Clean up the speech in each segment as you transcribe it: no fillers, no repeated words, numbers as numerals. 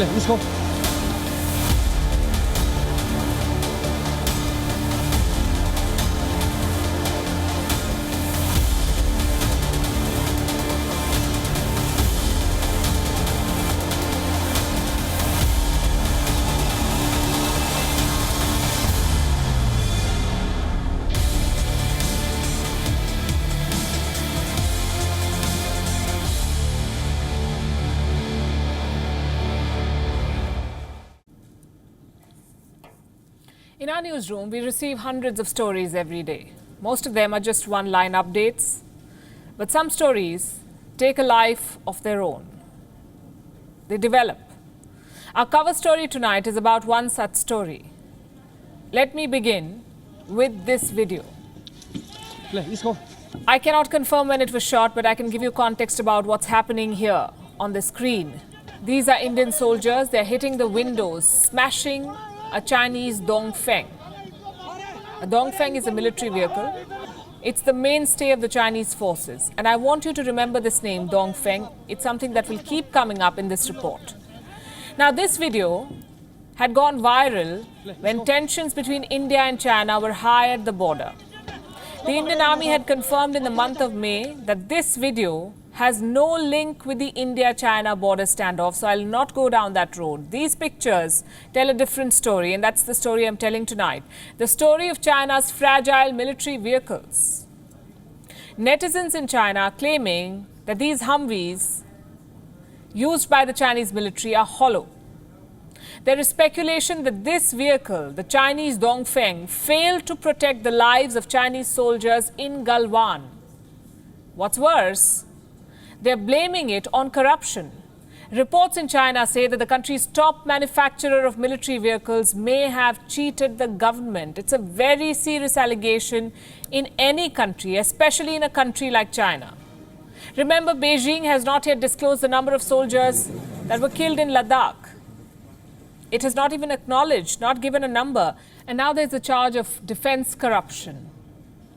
Let's go. In our newsroom, we receive hundreds of stories every day. Most of them are just one-line updates, but some stories take a life of their own. They develop. Our cover story tonight is about one such story. Let me begin with this video. Let's go. I cannot confirm when it was shot, but I can give you context about what's happening here on the screen. These are Indian soldiers. They're hitting the windows, smashing a Chinese Dongfeng. A Dongfeng is a military vehicle. It's the mainstay of the Chinese forces. And I want you to remember this name, Dongfeng. It's something that will keep coming up in this report. Now, this video had gone viral when tensions between India and China were high at the border. The Indian Army had confirmed in the month of May that this video has no link with the India-China border standoff, so I'll not go down that road. These pictures tell a different story, and that's the story I'm telling tonight. The story of China's fragile military vehicles. Netizens in China are claiming that these Humvees used by the Chinese military are hollow. There is speculation that this vehicle, the Chinese Dongfeng, failed to protect the lives of Chinese soldiers in Galwan. What's worse, they're blaming it on corruption. Reports in China say that the country's top manufacturer of military vehicles may have cheated the government. It's a very serious allegation in any country, especially in a country like China. Remember, Beijing has not yet disclosed the number of soldiers that were killed in Ladakh. It has not even acknowledged, not given a number. And now there's a charge of defense corruption.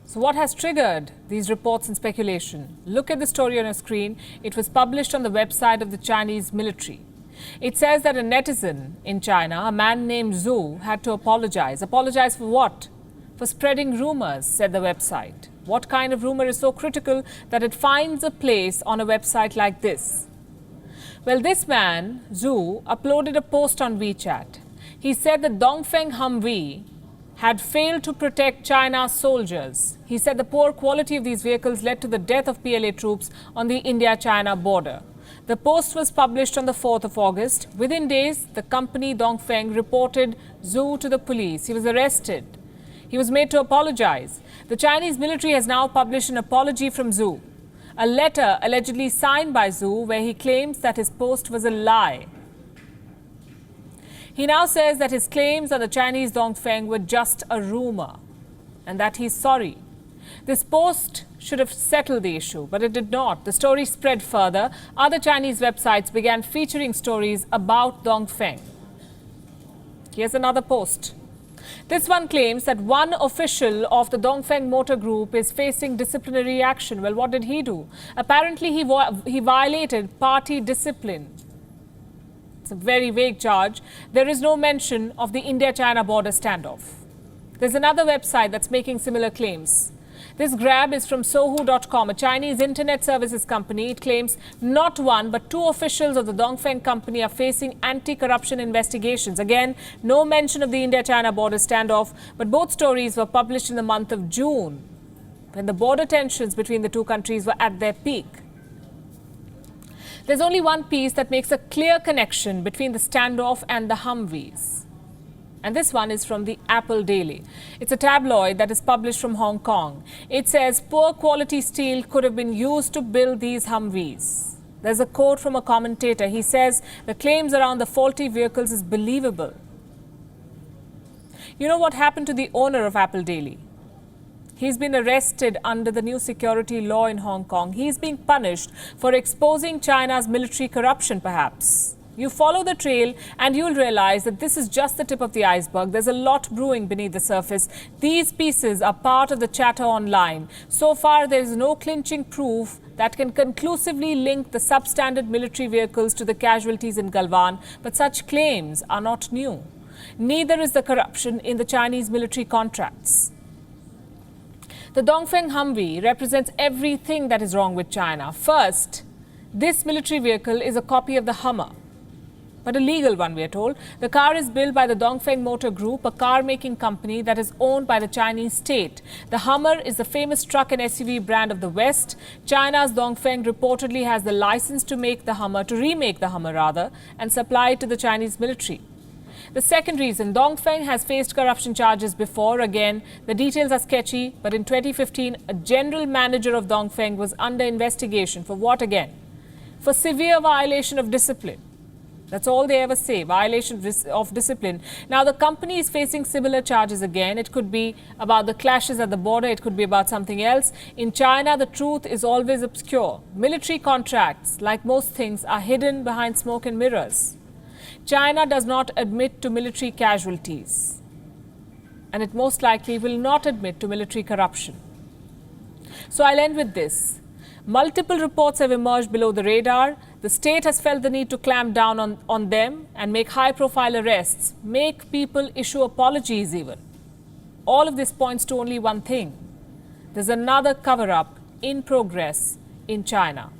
So what has triggered these reports and speculation? Look at the story on your screen. It was published on the website of the Chinese military. It says that a netizen in China, a man named Zhu, had to apologize. Apologize for what? For spreading rumors, said the website. What kind of rumor is so critical that it finds a place on a website like this? Well, this man, Zhu, uploaded a post on WeChat. He said that Dongfeng Humvee had failed to protect China's soldiers. He said the poor quality of these vehicles led to the death of PLA troops on the India-China border. The post was published on the 4th of August. Within days, the company Dongfeng reported Zhu to the police. He was arrested. He was made to apologize. The Chinese military has now published an apology from Zhu, a letter allegedly signed by Zhu where he claims that his post was a lie. He now says that his claims on the Chinese Dongfeng were just a rumor and that he's sorry. This post should have settled the issue, but it did not. The story spread further. Other Chinese websites began featuring stories about Dongfeng. Here's another post. This one claims that one official of the Dongfeng Motor Group is facing disciplinary action. Well, what did he do? Apparently, he violated party discipline. It's a very vague charge. There is no mention of the India-China border standoff. There's another website that's making similar claims. This grab is from Sohu.com, a Chinese internet services company. It claims not one, but two officials of the Dongfeng company are facing anti-corruption investigations. Again, no mention of the India-China border standoff, but both stories were published in the month of June, when the border tensions between the two countries were at their peak. There's only one piece that makes a clear connection between the standoff and the Humvees. And this one is from the Apple Daily. It's a tabloid that is published from Hong Kong. It says poor quality steel could have been used to build these Humvees. There's a quote from a commentator. He says the claims around the faulty vehicles is believable. You know what happened to the owner of Apple Daily? He's been arrested under the new security law in Hong Kong. He's being punished for exposing China's military corruption, perhaps. You follow the trail and you'll realize that this is just the tip of the iceberg. There's a lot brewing beneath the surface. These pieces are part of the chatter online. So far, there is no clinching proof that can conclusively link the substandard military vehicles to the casualties in Galwan, but such claims are not new. Neither is the corruption in the Chinese military contracts. The Dongfeng Humvee represents everything that is wrong with China. First, this military vehicle is a copy of the Hummer, but a legal one, we are told. The car is built by the Dongfeng Motor Group, a car-making company that is owned by the Chinese state. The Hummer is the famous truck and SUV brand of the West. China's Dongfeng reportedly has the license to remake the Hummer, and supply it to the Chinese military. The second reason, Dongfeng has faced corruption charges before. Again, the details are sketchy, but in 2015, a general manager of Dongfeng was under investigation. For what again? For severe violation of discipline. That's all they ever say, violation of discipline. Now, the company is facing similar charges again. It could be about the clashes at the border. It could be about something else. In China, the truth is always obscure. Military contracts, like most things, are hidden behind smoke and mirrors. China does not admit to military casualties, and it most likely will not admit to military corruption. So I'll end with this. Multiple reports have emerged below the radar. The state has felt the need to clamp down on them and make high-profile arrests, make people issue apologies even. All of this points to only one thing. There's another cover-up in progress in China.